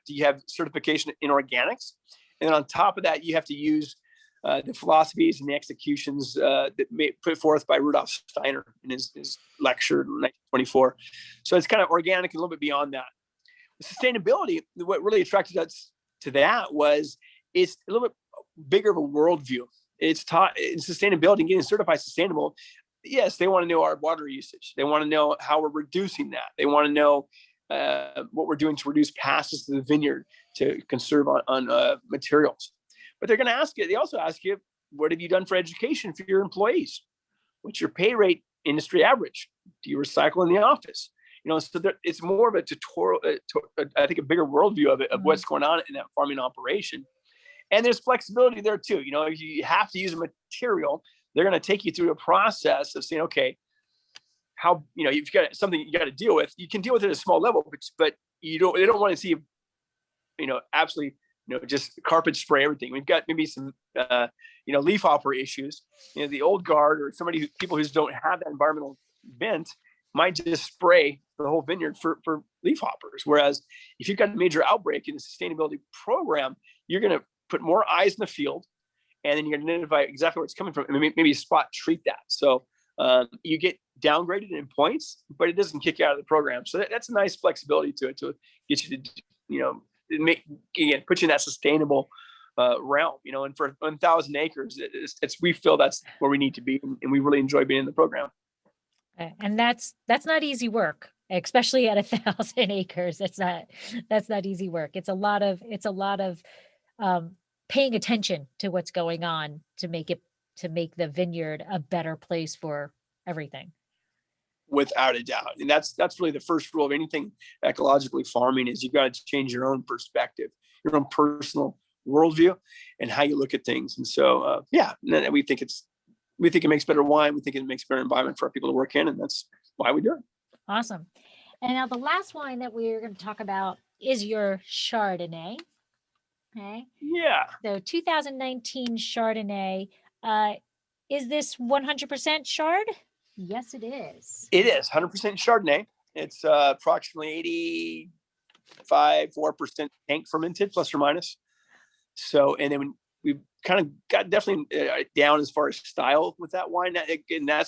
you have certification in organics. And then on top of that, you have to use the philosophies and the executions that put forth by Rudolf Steiner in his lecture in 1924. So it's kind of organic and a little bit beyond that. Sustainability, what really attracted us to that was it's a little bit bigger of a worldview. It's taught in sustainability and getting certified sustainable. Yes, they want to know our water usage. They want to know how we're reducing that. They want to know what we're doing to reduce passes to the vineyard, to conserve on materials. But they're going to ask you, they also ask you, what have you done for education for your employees? What's your pay rate industry average? Do you recycle in the office? So it's more of a tutorial, I think a bigger worldview of what's going on in that farming operation. And there's flexibility there too. If you have to use a material, they're going to take you through a process of saying, okay, how, you've got something you got to deal with. You can deal with it at a small level, but they don't want to see, absolutely, just carpet spray everything. We've got maybe some, leaf hopper issues. The old guard or people who don't have that environmental bent might just spray the whole vineyard for leaf hoppers. Whereas if you've got a major outbreak in the sustainability program, you're going to put more eyes in the field, and then you're going to identify exactly where it's coming from, and maybe spot treat that. So you get downgraded in points, but it doesn't kick you out of the program. So that's a nice flexibility to it, to get you to, put you in that sustainable realm. And for 1,000 acres, we feel that's where we need to be, and we really enjoy being in the program. And that's not easy work, especially at 1,000 acres. That's not easy work. It's a lot of paying attention to what's going on to make the vineyard a better place for everything. Without a doubt. And that's really the first rule of anything ecologically farming, is you got to change your own perspective, your own personal worldview, and how you look at things. And so, we think it makes better wine. We think it makes better environment for our people to work in, and that's why we do it. Awesome. And now the last wine that we're going to talk about is your Chardonnay. Okay. Yeah. So 2019 Chardonnay. Is this 100% Chard? Yes, it is. It is 100% Chardonnay. It's approximately 4% tank fermented, plus or minus. So, and then we've kind of got definitely down as far as style with that wine. And that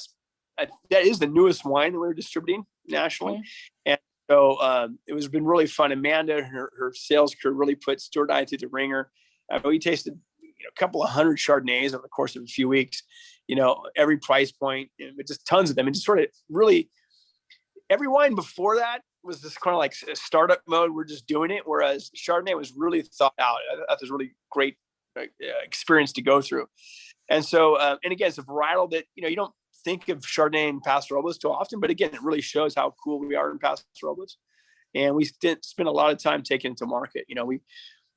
is the newest wine that we're distributing nationally. Okay. And so it was been really fun. Amanda and her sales crew really put Stuart and I through the ringer. We tasted a couple of hundred Chardonnays over the course of a few weeks, every price point, but just tons of them. And just sort of really every wine before that was this kind of like a startup mode. We're just doing it. Whereas Chardonnay was really thought out. I thought it was really great experience to go through. And so, and again, it's a varietal that, you don't think of Chardonnay and Paso Robles too often, but again, it really shows how cool we are in Paso Robles. And we spent a lot of time taking it to market.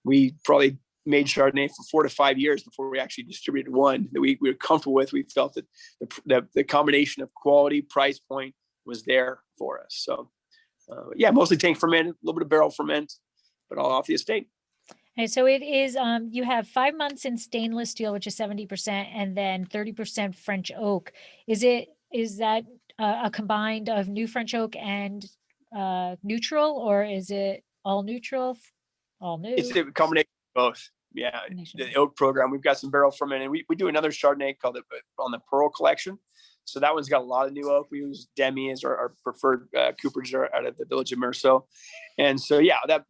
We probably made Chardonnay for 4 to 5 years before we actually distributed one that we were comfortable with. We felt that the combination of quality, price point was there for us. So mostly tank ferment, a little bit of barrel ferment, but all off the estate. And so it is, you have 5 months in stainless steel, which is 70%, and then 30% French oak. Is that a combined of new French oak and neutral, or is it all neutral, all new? It's a combination of both. Yeah, the oak program, we've got some barrel ferment, and we do another Chardonnay called on the Pearl collection. So that one's got a lot of new oak. We use Demi as our preferred cooperage out of the village of Meursault. And so,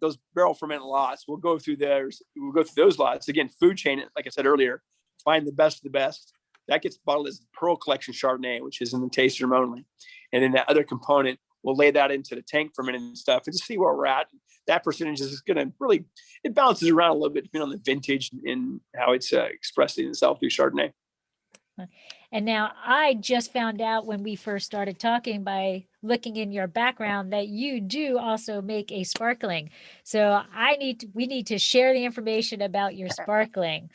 those barrel ferment lots, we'll go through those lots. Again, food chain, like I said earlier, find the best of the best. That gets bottled as Pearl Collection Chardonnay, which is in the tasting room only. And then that other component, we'll lay that into the tank ferment and stuff and just see where we're at. That percentage is going to really, it bounces around a little bit depending on the vintage and how it's expressing itself through Chardonnay. And now I just found out when we first started talking by looking in your background that you do also make a sparkling. So we need to share the information about your sparkling.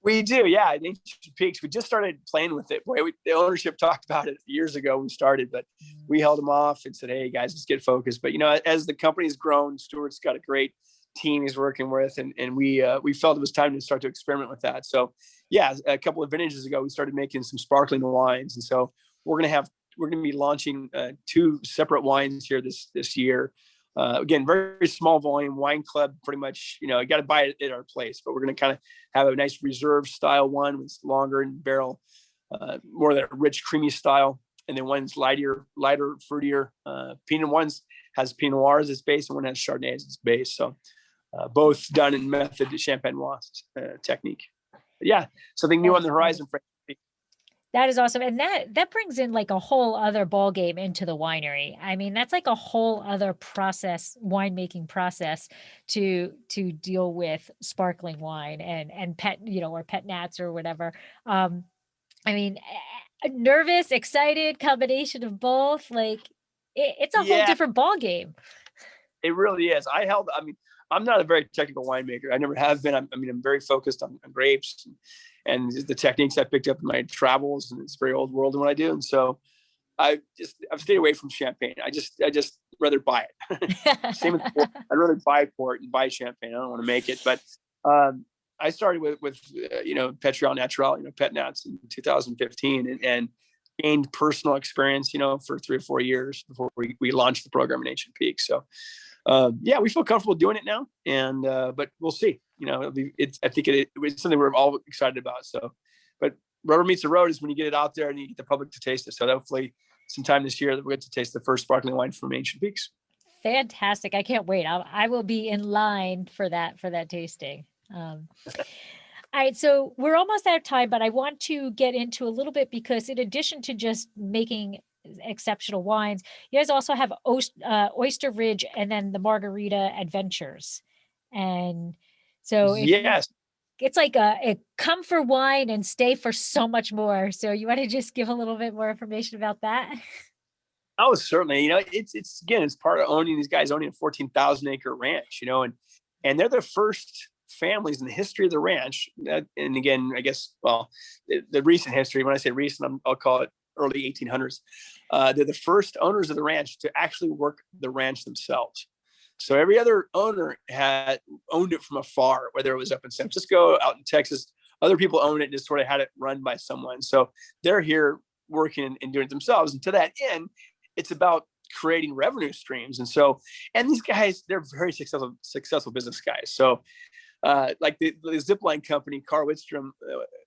We do, yeah. In Ancient Peaks, we just started playing with it. Boy, the ownership talked about it years ago when we started, but we held them off and said, "Hey guys, let's get focused." But as the company's grown, Stuart's got a great team he's working with, and we felt it was time to start to experiment with that. So a couple of vintages ago we started making some sparkling wines, and so we're going to be launching 2 separate wines here this year. Again, very small volume wine club, pretty much, you got to buy it at our place, but we're going to kind of have a nice reserve style one with longer in barrel, more of that rich, creamy style. And then one's lighter, fruitier. Pinot one's has Pinot Noir as its base, and one has Chardonnay as its base. So both done in method Champenois technique. But something new on the horizon for. That is awesome. And that brings in like a whole other ball game into the winery. I mean, that's like a whole other process, winemaking process to deal with sparkling wine and pet, or pet nats or whatever. I mean, nervous, excited, combination of both. Like it's a whole different ball game. It really is. I'm not a very technical winemaker. I never have been. I'm very focused on grapes and the techniques I picked up in my travels, and it's very old world in what I do. And so I've stayed away from champagne. I just rather buy it. Same with port. I'd rather buy port and buy champagne. I don't want to make it. But I started with Petriol Natural, pet nats in 2015, and gained personal experience, for 3 or 4 years before we launched the program in Ancient Peaks. So we feel comfortable doing it now, and but we'll see. I think it's something we're all excited about. So, but rubber meets the road is when you get it out there and you get the public to taste it. So hopefully sometime this year that we'll get to taste the first sparkling wine from Ancient Peaks. Fantastic. I can't wait. I will be in line for that tasting. All right, so we're almost out of time, but I want to get into a little bit because in addition to just making exceptional wines, you guys also have Oyster Ridge and then the Margarita Adventures. And so it's like a come for wine and stay for so much more. So you want to just give a little bit more information about that? Oh, certainly. It's part of these guys owning a 14,000 acre ranch, and they're the first families in the history of the ranch. And again, I guess, the recent history, when I say recent, I'll call it early 1800s. They're the first owners of the ranch to actually work the ranch themselves. So every other owner had owned it from afar, whether it was up in San Francisco, out in Texas. Other people owned it and just sort of had it run by someone. So they're here working and doing it themselves. And to that end, it's about creating revenue streams. And these guys, they're very successful business guys. So like the zipline company, Carl Wittstrom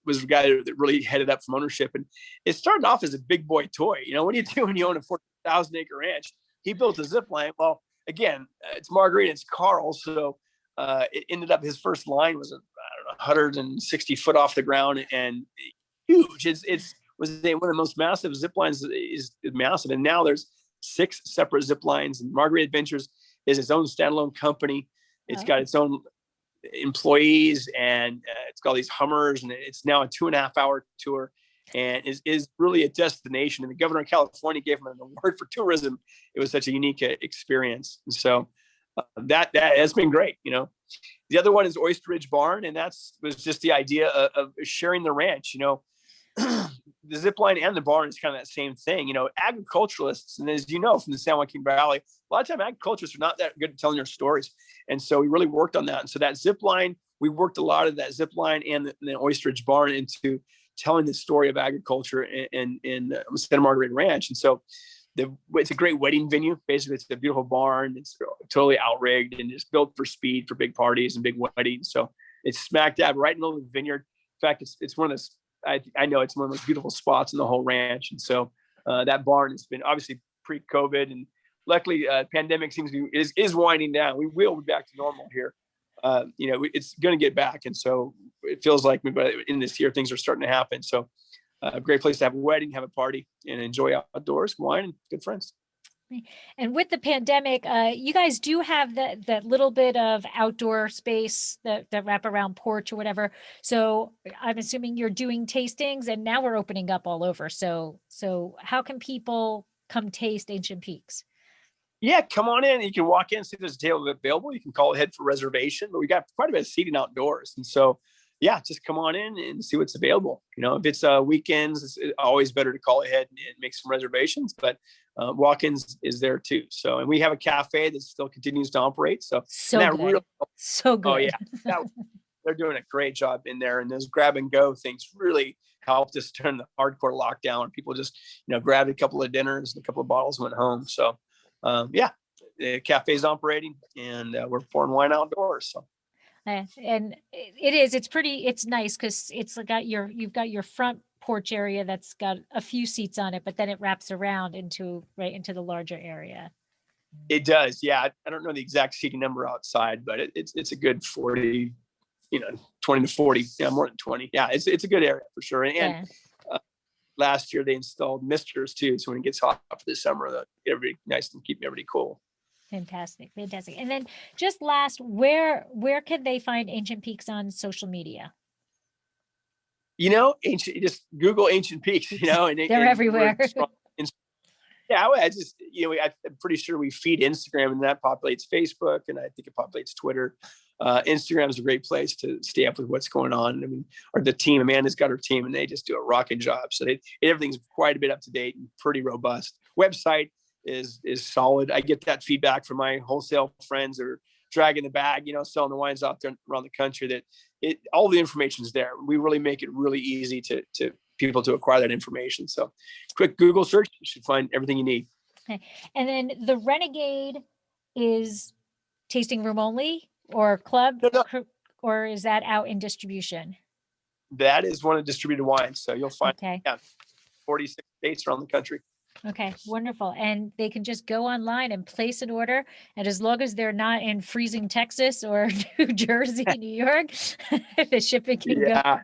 was the guy that really headed up from ownership. And it started off as a big boy toy. What do you do when you own a 40,000 acre ranch? He built a zipline. Well, again, it's Marguerite, it's Carl. So it ended up, his first line was, 160 foot off the ground and huge. It's was one of the most massive zip lines. Is massive, and now there's 6 separate zip lines. And Marguerite Adventures is its own standalone company. It's got its own employees, and it's got all these Hummers, and it's now a 2.5 hour tour, and is really a destination. And the governor of California gave him an award for tourism. It was such a unique experience, and so that has been great. The other one is Oyster Ridge Barn, and was just the idea of sharing the ranch. The zip line and the barn is kind of that same thing. Agriculturalists, and as you know from the San Joaquin Valley, a lot of time agriculturists are not that good at telling their stories, and so we really worked on that. And so that zip line, we worked a lot of that zip line and the Oyster Ridge Barn into telling the story of agriculture in Santa Margarita Ranch. And so it's a great wedding venue. Basically, it's a beautiful barn. It's totally outrigged and it's built for speed for big parties and big weddings. So it's smack dab right in the middle of the vineyard. In fact, it's one of the I know it's one of the most beautiful spots in the whole ranch. And so that barn has been obviously pre-COVID, and luckily pandemic seems to be is winding down. We will be back to normal here. It's going to get back. And so it feels like in this year, things are starting to happen. So a great place to have a wedding, have a party, and enjoy outdoors, wine, and good friends. And with the pandemic, you guys do have that little bit of outdoor space, that wraparound porch or whatever. So I'm assuming you're doing tastings, and now we're opening up all over. So how can people come taste Ancient Peaks? Yeah, come on in. You can walk in, see there's a table available. You can call ahead for reservation, but we got quite a bit of seating outdoors. And so, yeah, just come on in and see what's available. If it's weekends, it's always better to call ahead and make some reservations, but walk-ins is there too. So, and we have a cafe that still continues to operate. So good. Really, so good. Oh yeah, they're doing a great job in there. And those grab and go things really helped us turn the hardcore lockdown. People just, grabbed a couple of dinners and a couple of bottles, went home. So, the cafe's operating, and we're pouring wine outdoors. So. And it's nice because it's you've got your front porch area that's got a few seats on it, but then it wraps around into the larger area. It does. Yeah. I don't know the exact seating number outside, but it's a good 40, 20 to 40. Yeah. More than 20. Yeah. It's a good area for sure. And last year they installed misters too. So when it gets hot for the summer, everybody nice and keep everybody cool. Fantastic. And then just last, where can they find Ancient Peaks on social media? Just Google Ancient Peaks, and they're everywhere. Yeah, I'm pretty sure we feed Instagram, and that populates Facebook, and I think it populates Twitter. Instagram is a great place to stay up with what's going on. Or the team, Amanda's got her team, and they just do a rocking job. So everything's quite a bit up to date and pretty robust. Website is solid. I get that feedback from my wholesale friends or dragging the bag, selling the wines out there around the country, that all the information is there. We really make it really easy to people to acquire that information. So quick Google search, you should find everything you need. Okay. And then the Renegade is tasting room only or club, No. or is that out in distribution? That is one of the distributed wines. So you'll find 46 states around the country. Okay, wonderful. And they can just go online and place an order. And as long as they're not in freezing Texas or New Jersey, New York, the shipping can go.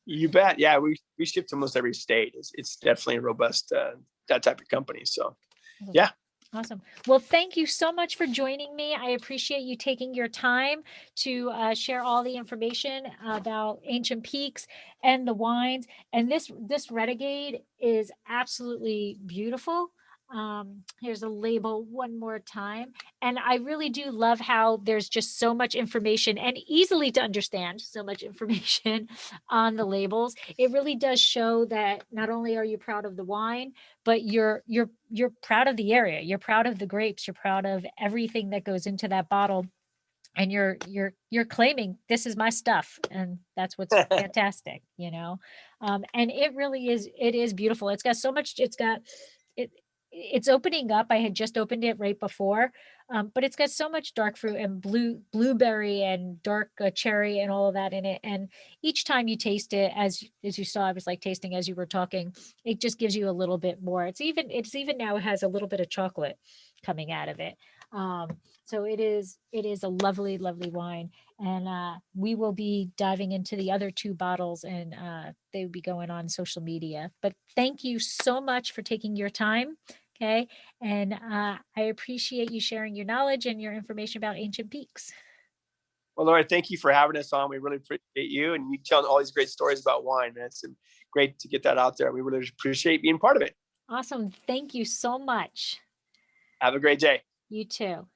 You bet. Yeah, we ship to almost every state. It's definitely a robust, that type of company. So, yeah. Awesome. Well, thank you so much for joining me. I appreciate you taking your time to share all the information about Ancient Peaks and the wines. And this Renegade is absolutely beautiful. Here's a label one more time. And I really do love how there's just so much information and easily to understand so much information on the labels. It really does show that not only are you proud of the wine, but you're proud of the area. You're proud of the grapes. You're proud of everything that goes into that bottle. And you're claiming this is my stuff, and that's what's fantastic, And it really is. It is beautiful. It's got so much. it's opening up. I had just opened it right before, but it's got so much dark fruit and blueberry and dark cherry and all of that in it. And each time you taste it, as you saw, I was like tasting as you were talking, it just gives you a little bit more. It's even now has a little bit of chocolate coming out of it. Um, so it is a lovely, lovely wine. And we will be diving into the other two bottles, and they will be going on social media. But thank you so much for taking your time. Okay. And I appreciate you sharing your knowledge and your information about Ancient Peaks. Well, Laura, thank you for having us on. We really appreciate you and you telling all these great stories about wine, man. It's great to get that out there. We really appreciate being part of it. Awesome. Thank you so much. Have a great day. You too.